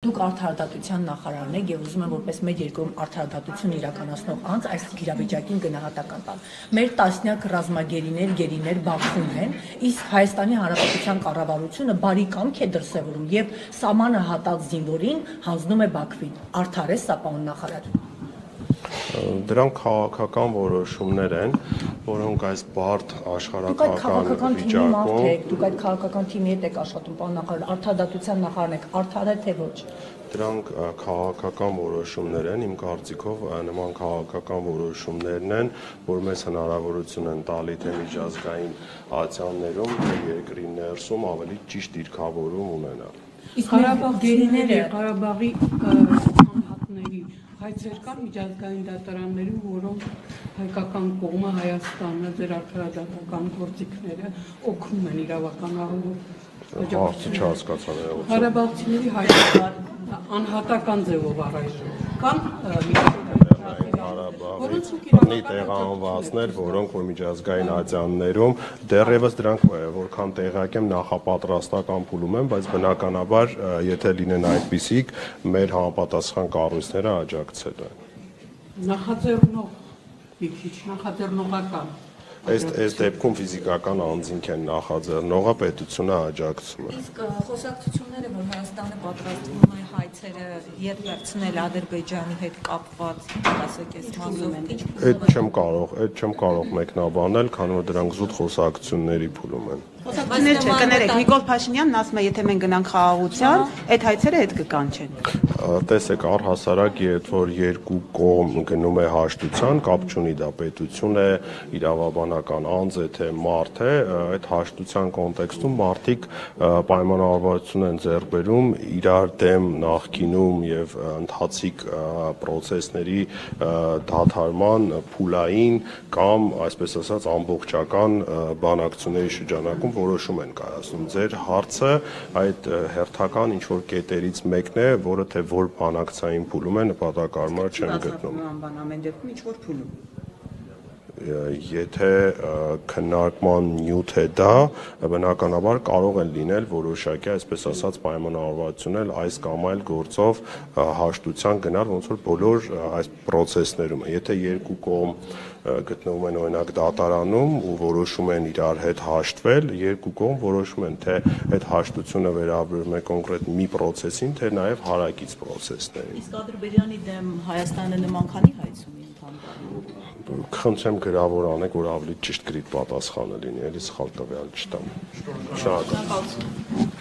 Դուք արդարադատության նախարարն եք եւ ուզում եմ որպես մեր երկրում արդարադատություն իրականացնող անձ այս իրավիճակին գնահատական տալ։ Մեր տասնյակ ռազմագերիներ, գերիներ Բաքվում են, իսկ Հայաստանի Հանրապետության կառավարությունը բարի կամք է դրսևորում եւ սահմանը հատած զինվորին հանձնում է Բաքվին։ Արդար է սա, պարոն նախարար։ Դրանք քաղաքական որոշումներ են, որոնք այս բարդ աշխարհակաղակական վիճակում դուք այդ քաղաքական թիմի հետ եք աշխատում, պարոն նախարար, արդարադատության նախարարն եք, արդար է թե ոչ։ Դրանք քաղաքական որոշումներ են, իմ կարծիքով նման քաղաքական որոշումներն են, որ մեզ հնարավորություն են տալի թե միջազգային ատյաններում, թե երկրի ներսում ավելի ճիշտ դիրքավորում ունենալ։ Իսկ Ղարաբաղի անհատների հայցեր կան միջազգային դատարաններում, որոնք հայկական կողմը Հայաստանը ձեր արդարադատական գործիքները օգնում են իրավականահանող Հարցը չհասկացա ներողություն։ Ղարաբաղցիների հայցեր անհատական ձևով առայժմ կան Ղարաբաղի տեղահանվածներ, որոնք որ միջազգային ատյաններում դեռևս դրանք որքան տեղյակ եմ նախապատրաստական փուլում են, բայց բնականաբար եթե լինեն այդպիսիք, մեր համապատասխան կառույցները աջակցելու են։ Նախաձեռնող մի քիչ նախաձեռնողական Այս դեպքում ֆիզիկական անձինք են նախաձեռնողը, պետությունը աջակցում է։ Իսկ խոսակցությունները, որ Հայաստանը պատրաստվում է հայցերը երբ վերցնել Ադրբեջանի հետ կապված, ասեք, այս մասով ինչ։ Այդ չեմ կարող մեկնաբանել, քանի որ դրանք զուտ խոսակցությունների փուլում են։ Խոսակցություններ չէ, կներեք, Նիկոլ Փաշինյանն ասում է, եթե մենք գնանք խաղաղության, այդ հայցերը հետ կկանչեն։ Տեսեք, առհասարակ, երբ որ երկու կողմ գնում է հաշտության, կապ չունի դա պետություն է, իրավաբանական անձ է, թե մարդ է, այդ հաշտության կոնտեքստում մարդիկ պայմանավորվածություն են ձեռք բերում իրար դեմ նախկինում եւ ընթացիկ process-ների դադարման փուլային կամ այսպես ասած ամբողջական բանակցությունների շրջանակում որոշում են կայացնում։ Ձեր հարցը այդ հերթական ինչ որ կետերից մեկն է, որը թե որ բանակցային փուլում է նպատակարար չեմ գտնում։ Ամեն դեպքում ինչ որ փուլում։ Եթե քննարկման նյութ է դա, բնականաբար կարող են լինել որոշակի, այսպես ասած, պայմանավորվածություններ այս կամ այլ գործով հաշտության գնալ, ոնց որ բոլոր այս process-ներում է։ Եթե երկու կողմ գտնվում են օրինակ դատարանում ու որոշում են իրար հետ հաշտվել, երկու կողմ որոշում են, թե այդ հաշտությունը վերաբերում է կոնկրետ մի process-ին, թե նաև հարակից process-ներին։ Իսկ Ադրբեջանի դեմ Հայաստանը նման քանի հայց ունի ընդհանրապես։ Խնդրեմ գրավոր անեք, որ ավելի ճիշտ գրիտ պատասխանը լինի, էլի սխալ տվյալ չտամ։ Շնորհակալ եմ։